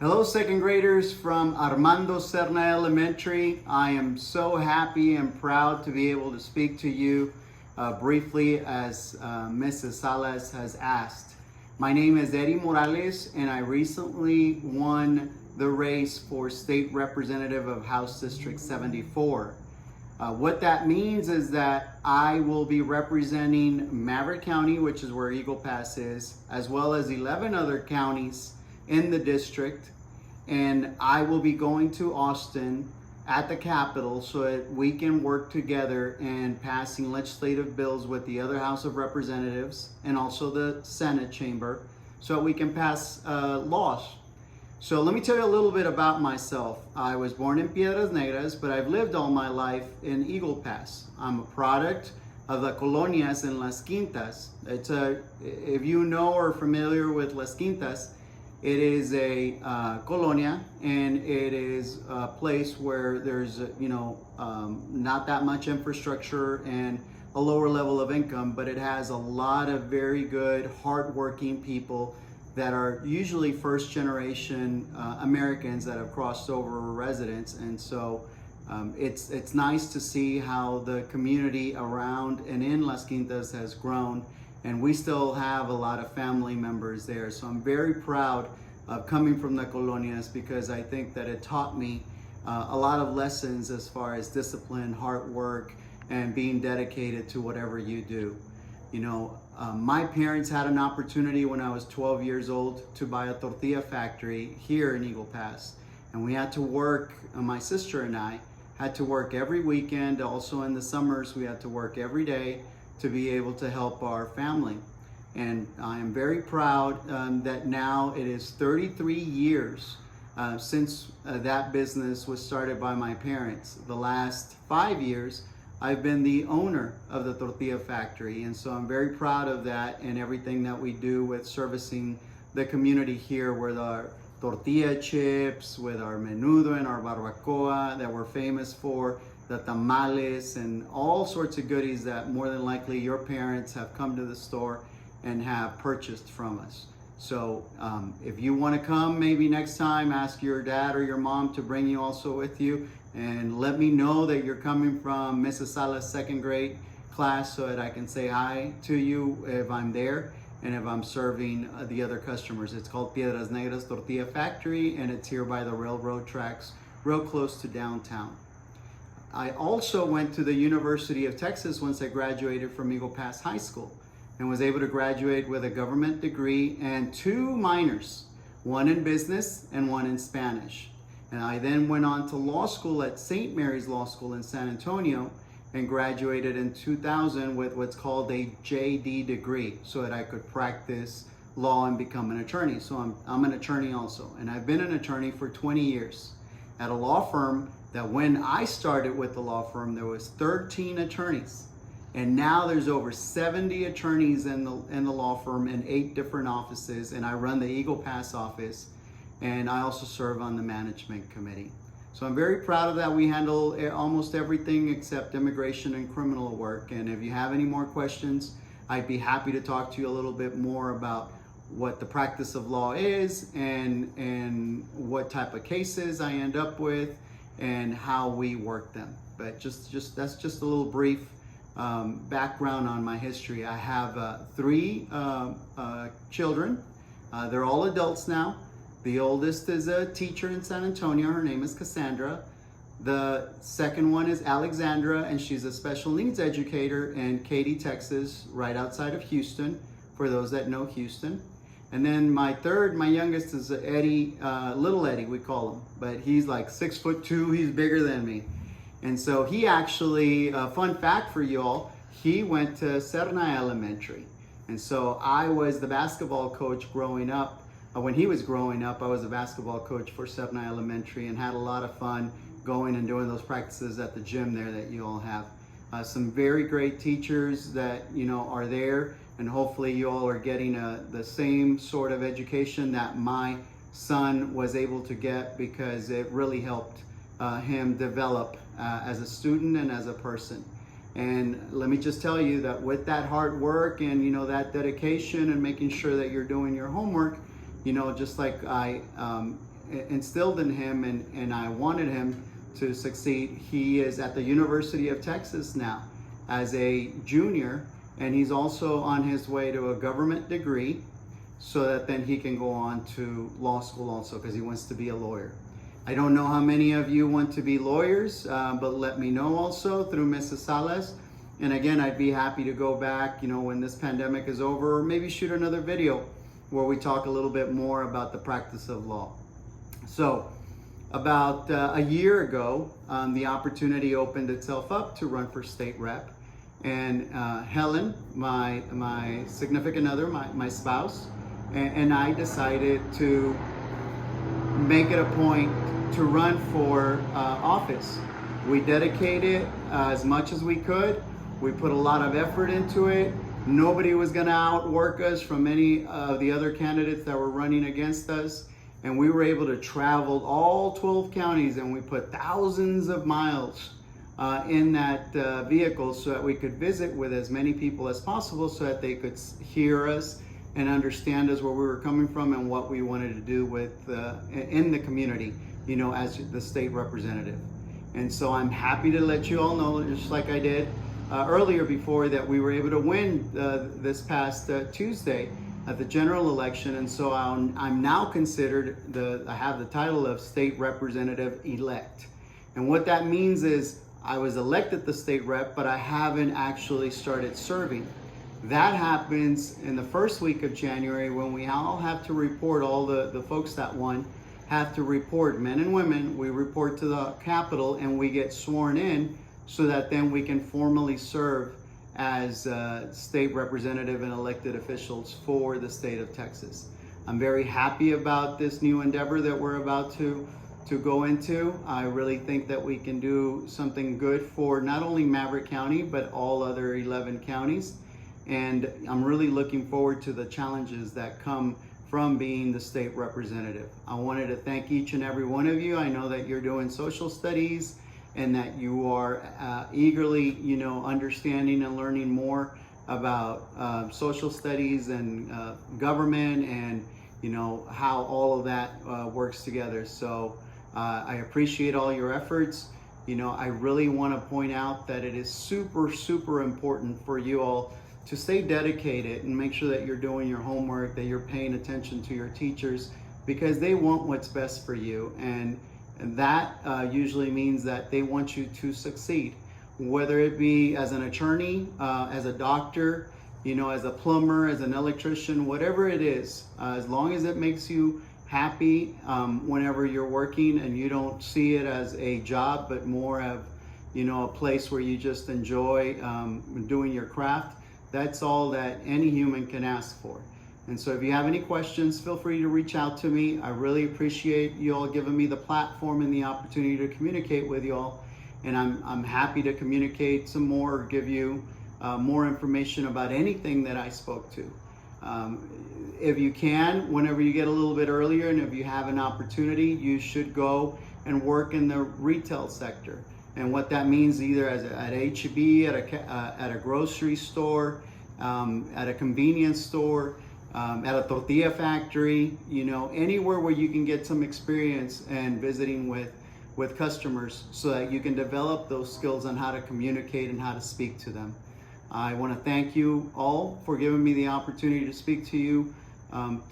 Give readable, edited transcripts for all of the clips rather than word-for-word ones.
Hello, second graders from Armando Cerna Elementary. I am so happy and proud to be able to speak to you briefly as Mrs. Salas has asked. My name is Eddie Morales, and I recently won the race for State Representative of House District 74. What that means is that I will be representing Maverick County, which is where Eagle Pass is, as well as 11 other counties in the district, and I will be going to Austin at the Capitol so that we can work together in passing legislative bills with the other House of Representatives and also the Senate chamber so that we can pass laws. So let me tell you a little bit about myself. I was born in Piedras Negras, but I've lived all my life in Eagle Pass. I'm a product of the colonias in Las Quintas. If you know or are familiar with Las Quintas, it is a colonia, and it is a place where there's not that much infrastructure and a lower level of income, but it has a lot of very good, hardworking people that are usually first generation Americans that have crossed over residents. And so it's nice to see how the community around and in Las Quintas has grown, and we still have a lot of family members there. So I'm very proud of coming from the colonias, because I think that it taught me a lot of lessons as far as discipline, hard work, and being dedicated to whatever you do. My parents had an opportunity when I was 12 years old to buy a tortilla factory here in Eagle Pass. And we had to work, my sister and I had to work every weekend. Also in the summers, we had to work every day to be able to help our family. And I am very proud that now it is 33 years since that business was started by my parents. The last 5 years, I've been the owner of the tortilla factory. And so I'm very proud of that and everything that we do with servicing the community here with our tortilla chips, with our menudo and our barbacoa that we're famous for, the tamales, and all sorts of goodies that more than likely your parents have come to the store and have purchased from us. So if you want to come, maybe next time, ask your dad or your mom to bring you also with you, and let me know that you're coming from Mrs. Salas' second grade class so that I can say hi to you if I'm there and if I'm serving the other customers. It's called Piedras Negras Tortilla Factory, and it's here by the railroad tracks, real close to downtown. I also went to the University of Texas once I graduated from Eagle Pass High School, and was able to graduate with a government degree and 2 minors, one in business and one in Spanish. And I then went on to law school at St. Mary's Law School in San Antonio and graduated in 2000 with what's called a JD degree so that I could practice law and become an attorney. So I'm an attorney also, and I've been an attorney for 20 years at a law firm that when I started with the law firm, there was 13 attorneys. And now there's over 70 attorneys in the law firm in 8 different offices, and I run the Eagle Pass office, and I also serve on the management committee. So I'm very proud of that. We handle almost everything except immigration and criminal work. And if you have any more questions, I'd be happy to talk to you a little bit more about what the practice of law is and what type of cases I end up with and how we work them. But that's just a little brief background on my history. I have 3 children. They're all adults now. The oldest is a teacher in San Antonio. Her name is Cassandra. The second one is Alexandra, and she's a special needs educator in Katy, Texas, right outside of Houston, for those that know Houston. And then my youngest is Eddie, little Eddie, we call him, but he's like 6'2". He's bigger than me. And so he actually, fun fact for you all, he went to Cerna Elementary. And so I was the basketball coach growing up. When he was growing up, I was a basketball coach for Cerna Elementary and had a lot of fun going and doing those practices at the gym there that you all have. Some very great teachers that are there, and hopefully you all are getting the same sort of education that my son was able to get, because it really helped him develop as a student and as a person. And let me just tell you that with that hard work and that dedication and making sure that you're doing your homework, just like I instilled in him, and I wanted him to succeed. He is at the University of Texas now as a junior, and he's also on his way to a government degree so that then he can go on to law school also, because he wants to be a lawyer. I don't know how many of you want to be lawyers, but let me know also through Mrs. Salas. And again, I'd be happy to go back, when this pandemic is over, or maybe shoot another video where we talk a little bit more about the practice of law. So about a year ago, the opportunity opened itself up to run for state rep. And Helen, my significant other, my spouse, and I decided to make it a point to run for office. We dedicated as much as we could. We put a lot of effort into it. Nobody was going to outwork us from any of the other candidates that were running against us. And we were able to travel all 12 counties, and we put thousands of miles in that vehicle so that we could visit with as many people as possible so that they could hear us and understand us, where we were coming from and what we wanted to do with in the community, as the state representative. And so I'm happy to let you all know, just like I did earlier before, that we were able to win this past Tuesday at the general election. And so I'm now considered I have the title of state representative elect. And what that means is I was elected the state rep, but I haven't actually started serving. That happens in the first week of January, when we all have to report, all the folks that won have to report, men and women, we report to the Capitol and we get sworn in so that then we can formally serve as state representative and elected officials for the state of Texas. I'm very happy about this new endeavor that we're about to go into. I really think that we can do something good for not only Maverick County, but all other 11 counties. And I'm really looking forward to the challenges that come from being the state representative. I wanted to thank each and every one of you. I know that you're doing social studies and that you are eagerly, understanding and learning more about social studies and government and, how all of that works together. So I appreciate all your efforts. I really want to point out that it is super, super important for you all to stay dedicated and make sure that you're doing your homework, that you're paying attention to your teachers, because they want what's best for you. And that usually means that they want you to succeed, whether it be as an attorney, as a doctor, as a plumber, as an electrician, whatever it is, as long as it makes you happy whenever you're working and you don't see it as a job, but more of, a place where you just enjoy doing your craft. That's all that any human can ask for. And so if you have any questions, feel free to reach out to me. I really appreciate you all giving me the platform and the opportunity to communicate with you all. And I'm happy to communicate some more, or give you more information about anything that I spoke to. If you can, whenever you get a little bit earlier, and if you have an opportunity, you should go and work in the retail sector. And what that means, either at H-E-B, at a grocery store, at a convenience store, at a tortilla factory, anywhere where you can get some experience and visiting with customers, so that you can develop those skills on how to communicate and how to speak to them. I want to thank you all for giving me the opportunity to speak to you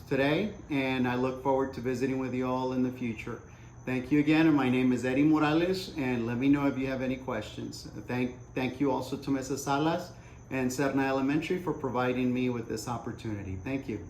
today, and I look forward to visiting with you all in the future. Thank you again, and my name is Eddie Morales, and let me know if you have any questions. Thank you also to Mrs. Salas and Cerna Elementary for providing me with this opportunity. Thank you.